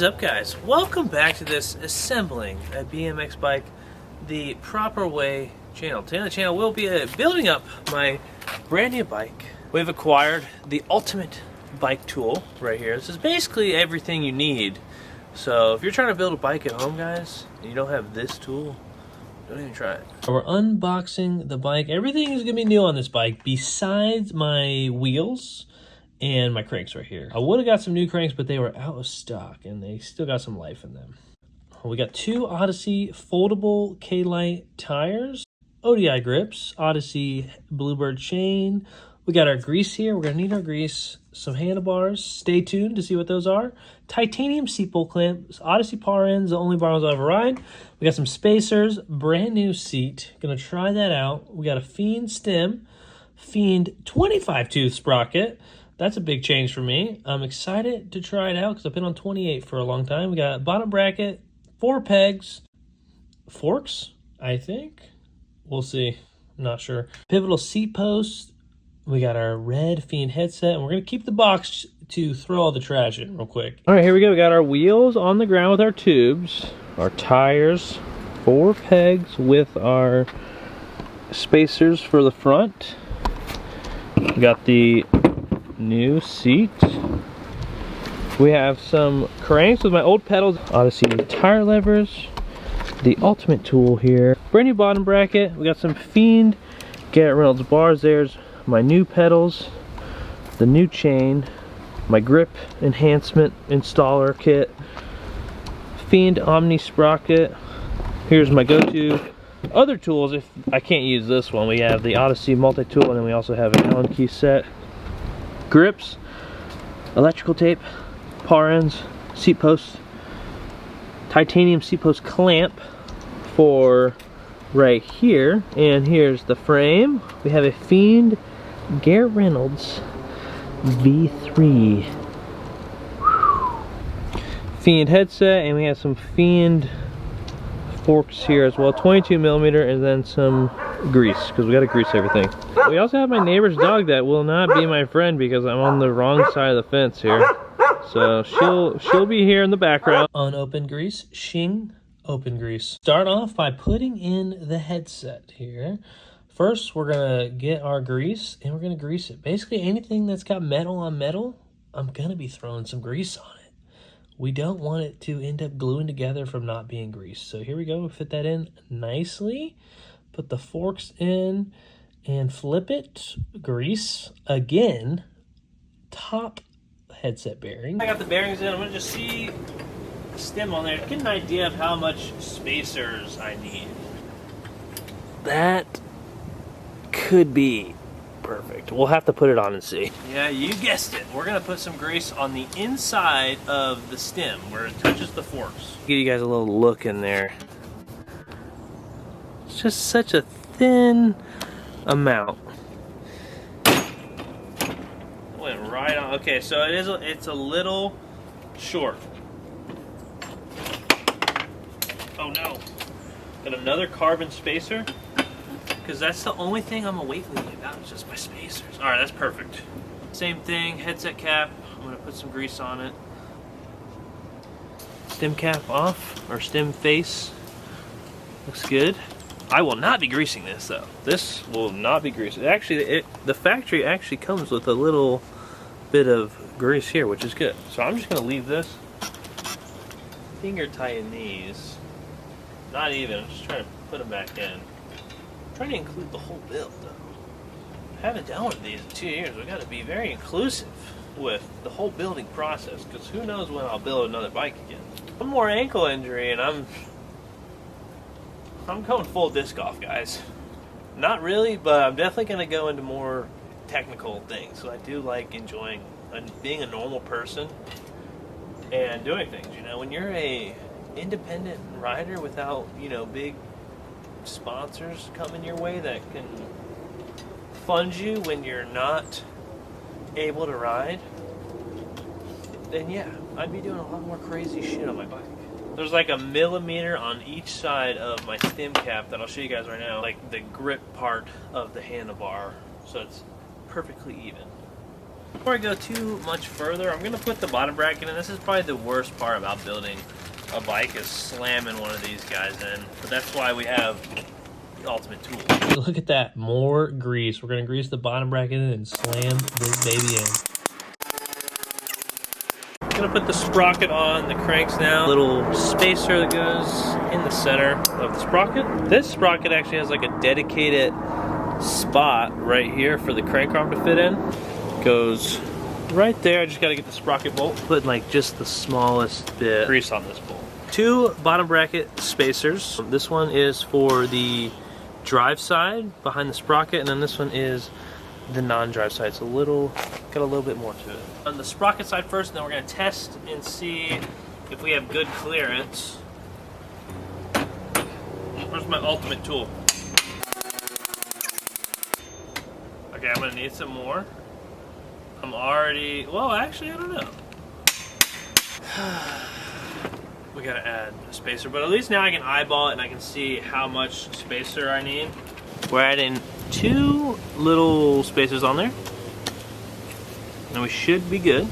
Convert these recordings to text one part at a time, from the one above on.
What is up, guys? Welcome back to this Assembling a BMX Bike the Proper Way channel. Today on the channel we'll be building up my brand new bike. We've acquired the ultimate bike tool right here. This is basically everything you need. So if you're trying to build a bike at home, guys, and you don't have this tool, don't even try it. We're unboxing the bike. Everything is gonna be new on this bike besides my wheels and my cranks right here. I would have got some new cranks, but they were out of stock and they still got some life in them. We got two Odyssey foldable K-Lite tires, ODI grips, Odyssey Bluebird chain. We got our grease here. We're gonna need our grease, some handlebars. Stay tuned to see what those are. Titanium seat bolt clamps, Odyssey power ends, the only bar I'll ever ride. We got some spacers, brand new seat. Gonna try that out. We got a Fiend stem, Fiend 25 tooth sprocket. That's a big change for me. I'm excited to try it out because I've been on 28 for a long time. We got bottom bracket, 4 pegs, forks, I think. We'll see. I'm not sure. Pivotal seat post. We got our red Fiend headset, and we're going to keep the box to throw all the trash in real quick. All right, here we go. We got our wheels on the ground with our tubes, our tires, 4 pegs with our spacers for the front. We got the new seat. We have some cranks with my old pedals, Odyssey tire levers, the ultimate tool here, brand new bottom bracket. We got some Fiend Garrett Reynolds bars. There's my new pedals, the new chain, my grip enhancement installer kit, Fiend Omni sprocket. Here's my go-to other tools if I can't use this one. We have the Odyssey multi-tool, and then we also have an Allen key set, grips, electrical tape, power ends, seat post, titanium seat post clamp for right here, and here's the frame. We have a Fiend Garrett Reynolds V3 Fiend headset, and we have some Fiend forks here as well, 22mm, and then some grease because we got to grease everything. We also have my neighbor's dog that will not be my friend because I'm on the wrong side of the fence here. So she'll be here in the background. Unopened grease, shing, open grease. Start off by putting in the headset here. First, we're gonna get our grease and we're gonna grease it. Basically anything that's got metal on metal, I'm gonna be throwing some grease on it. We don't want it to end up gluing together from not being greased. So here we go, fit that in nicely. Put the forks in and flip it. Grease again. Top headset bearing. I got the bearings in. I'm gonna just see the stem on there to get an idea of how much spacers I need. That could be perfect. We'll have to put it on and see. Yeah, you guessed it. We're gonna put some grease on the inside of the stem where it touches the forks. Give you guys a little look in there. It's just such a thin amount. Went right on. Okay, so it's a little short. Oh no. Got another carbon spacer. Because that's the only thing I'm awaiting about, is just my spacers. Alright, that's perfect. Same thing, headset cap. I'm going to put some grease on it. Stem cap off, or stem face. Looks good. I will not be greasing this though. This will not be greased. Actually, the factory actually comes with a little bit of grease here, which is good. So I'm just going to leave this. Finger tighten these. Not even, I'm just trying to put them back in. I'm trying to include the whole build though. I haven't done one of these in 2 years. We've got to be very inclusive with the whole building process, because who knows when I'll build another bike again. One more ankle injury and I'm going full disc golf, guys. Not really, but I'm definitely going to go into more technical things. So I do like enjoying being a normal person and doing things. You know, when you're a independent rider without, you know, big sponsors coming your way that can fund you when you're not able to ride, then yeah, I'd be doing a lot more crazy shit on my bike. There's like a millimeter on each side of my stem cap that I'll show you guys right now, like the grip part of the handlebar, so it's perfectly even. Before I go too much further, I'm going to put the bottom bracket in. This is probably the worst part about building a bike, is slamming one of these guys in. But that's why we have the ultimate tool. Look at that, more grease. We're going to grease the bottom bracket in and slam this baby in. I'm going to put the sprocket on the cranks now. Little spacer that goes in the center of the sprocket. This sprocket actually has like a dedicated spot right here for the crank arm to fit in. Goes right there. I just got to get the sprocket bolt, put like just the smallest bit of grease on this bolt. 2 bottom bracket spacers. This one is for the drive side behind the sprocket, and then this one is the non-drive side. It's got a little bit more to it. On the sprocket side first, and then we're going to test and see if we have good clearance. Where's my ultimate tool? Okay, I'm going to need some more. I'm already, well, actually, I don't know. We gotta add a spacer, but at least now I can eyeball it and I can see how much spacer I need. We're adding 2 little spacers on there, and we should be good.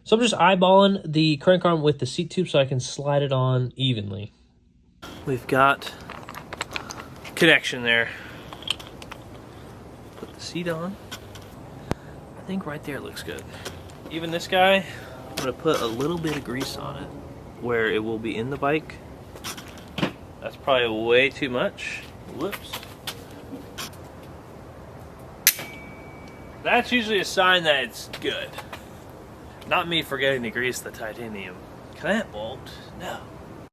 So I'm just eyeballing the crank arm with the seat tube so I can slide it on evenly. We've got connection there. Put the seat on. I think right there looks good. Even this guy, I'm gonna put a little bit of grease on it where it will be in the bike. That's probably way too much. Whoops. That's usually a sign that it's good. Not me forgetting to grease the titanium clamp bolt, no.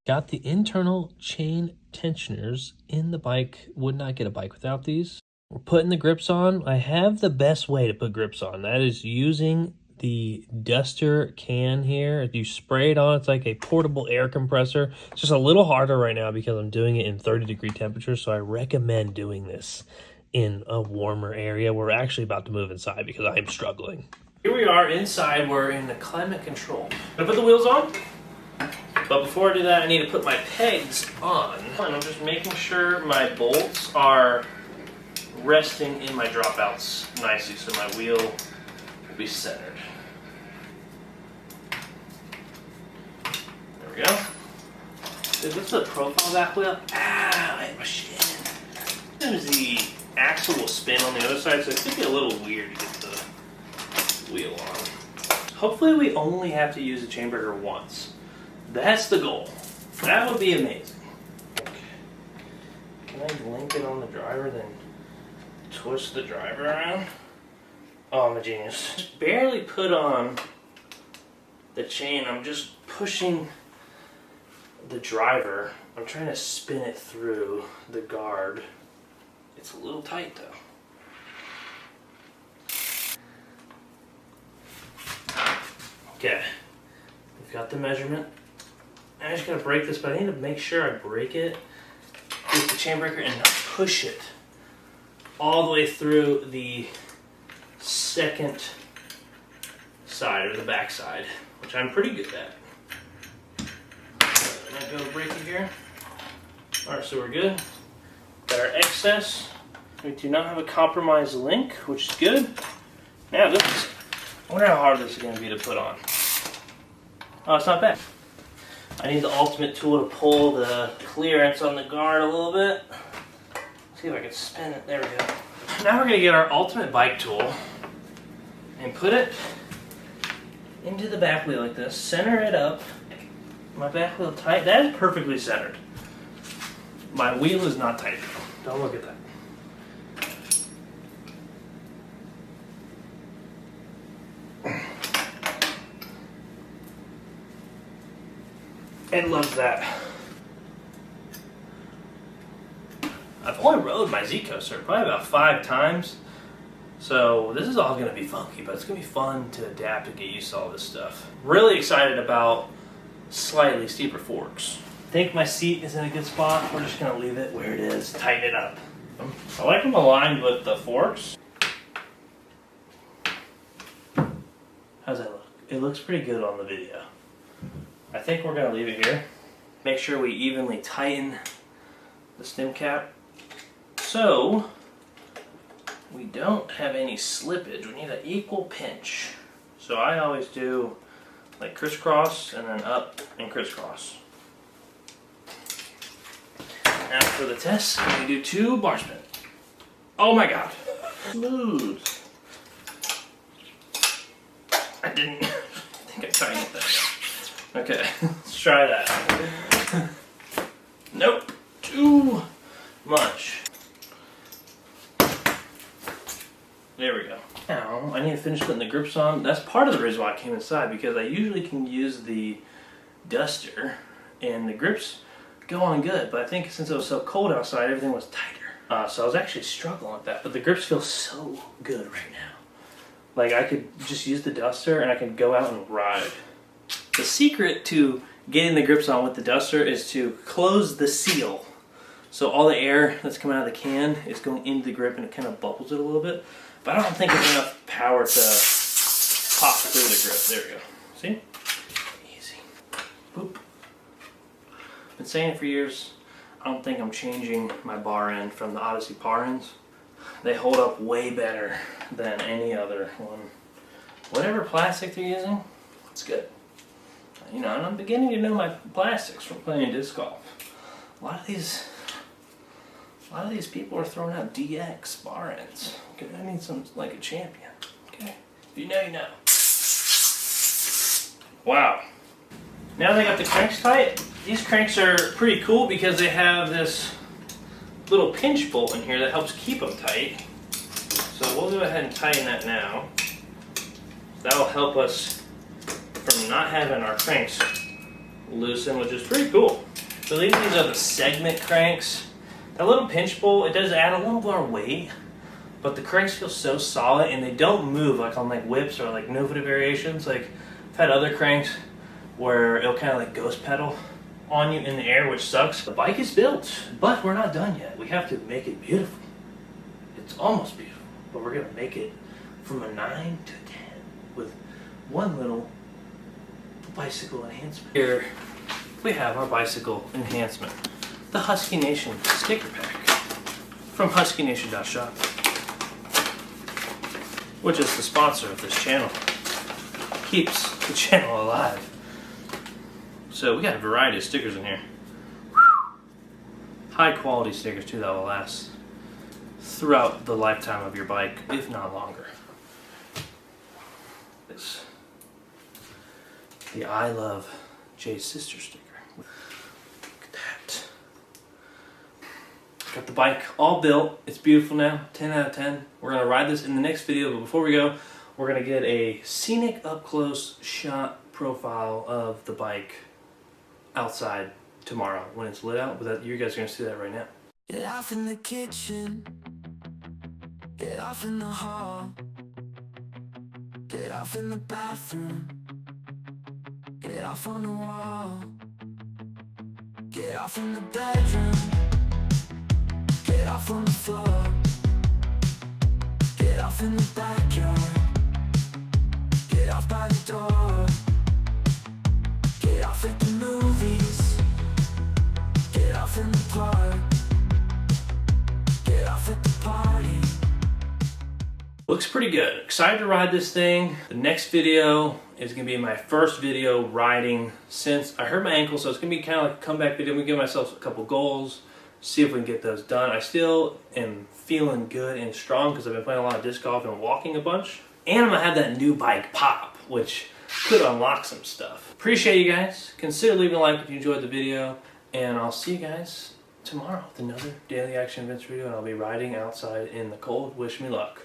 Got the internal chain tensioners in the bike. Would not get a bike without these. We're putting the grips on. I have the best way to put grips on. That is using the duster can here. If you spray it on, it's like a portable air compressor. It's just a little harder right now because I'm doing it in 30-degree temperatures, so I recommend doing this in a warmer area. We're actually about to move inside because I'm struggling. Here we are inside. We're in the climate control. I'm gonna put the wheels on, but before I do that, I need to put my pegs on. And I'm just making sure my bolts are resting in my dropouts nicely so my wheel will be centered. There we go. Dude, what's the profile of that wheel? Ah, I hit my shin. There's the axle will spin on the other side, so it could be a little weird to get the wheel on. Hopefully we only have to use the chain breaker once. That's the goal. That would be amazing. Okay. Can I link it on the driver, then twist the driver around? Oh, I'm a genius. Just barely put on the chain. I'm just pushing the driver. I'm trying to spin it through the guard. It's a little tight though. Okay, we've got the measurement. I just gotta break this, but I need to make sure I break it with the chain breaker and push it all the way through the second side, or the back side, which I'm pretty good at. I'm gonna go break it here. Alright, so we're good. Got our excess. We do not have a compromised link, which is good. Now this, I wonder how hard this is gonna be to put on. Oh, it's not bad. I need the ultimate tool to pull the clearance on the guard a little bit. See if I can spin it. There we go. Now we're going to get our ultimate bike tool and put it into the back wheel like this. Center it up. My back wheel tight. That is perfectly centered. My wheel is not tight. Don't look at that. Ed loves that. I've only rode my Z-Coaster probably about 5 times, so this is all going to be funky, but it's going to be fun to adapt and get used to all this stuff. Really excited about slightly steeper forks. I think my seat is in a good spot. We're just going to leave it where it is, tighten it up. I like them aligned with the forks. How's that look? It looks pretty good on the video. I think we're going to leave it here. Make sure we evenly tighten the stem cap so we don't have any slippage. We need an equal pinch. So I always do like crisscross and then up and crisscross. Now for the test, we do 2 bar spin. Oh my god. Smooth. I didn't think I tightened that. Okay, let's try that. Nope, too much. There we go. Now, I need to finish putting the grips on. That's part of the reason why I came inside, because I usually can use the duster and the grips go on good, but I think since it was so cold outside, everything was tighter. So I was actually struggling with that, but the grips feel so good right now. Like I could just use the duster and I can go out and ride. The secret to getting the grips on with the duster is to close the seal. So all the air that's coming out of the can is going into the grip and it kind of bubbles it a little bit. But I don't think there's enough power to pop through the grip. There we go. See? Easy. Boop. Been saying it for years. I don't think I'm changing my bar end from the Odyssey par ends. They hold up way better than any other one. Whatever plastic they're using, it's good. You know, and I'm beginning to know my plastics from playing disc golf. A lot of these people are throwing out DX bar ends. Okay, I need some like a champion. Okay, if you know, you know. Wow. Now they got the cranks tight. These cranks are pretty cool because they have this little pinch bolt in here that helps keep them tight. So we'll go ahead and tighten that now. That'll help us from not having our cranks loosen, which is pretty cool. So these are the segment cranks. That little pinch bolt, it does add a little more weight, but the cranks feel so solid and they don't move like on like whips or like Nova variations. Like I've had other cranks where it'll kind of like ghost pedal on you in the air, which sucks. The bike is built, but we're not done yet. We have to make it beautiful. It's almost beautiful, but we're gonna make it from a 9 to 10 with one little bicycle enhancement. Here we have our bicycle enhancement, the Husky Nation sticker pack from huskynation.shop, which is the sponsor of this channel. Keeps the channel alive. So we got a variety of stickers in here. High quality stickers too that will last throughout the lifetime of your bike, if not longer. This, the I Love Jay's Sister sticker. Look at that. Got the bike all built. It's beautiful now. 10 out of 10. We're gonna ride this in the next video, but before we go, we're gonna get a scenic up close shot profile of the bike outside tomorrow when it's lit out, but that, you guys are going to see that right now. Get off in the kitchen, get off in the hall, get off in the bathroom, get off on the wall, get off in the bedroom, get off on the floor, get off in the backyard, get off by the door, get off at the movies, get off in the park, get off at the party. Looks pretty good. Excited to ride this thing. The next video is going to be my first video riding since I hurt my ankle, so it's going to be kind of like a comeback video. I'm going to give myself a couple goals, see if we can get those done. I still am feeling good and strong because I've been playing a lot of disc golf and walking a bunch. And I'm going to have that new bike pop, which could unlock some stuff. Appreciate you guys. Consider leaving a like if you enjoyed the video. And I'll see you guys tomorrow with another Daily Action Adventure video. And I'll be riding outside in the cold. Wish me luck.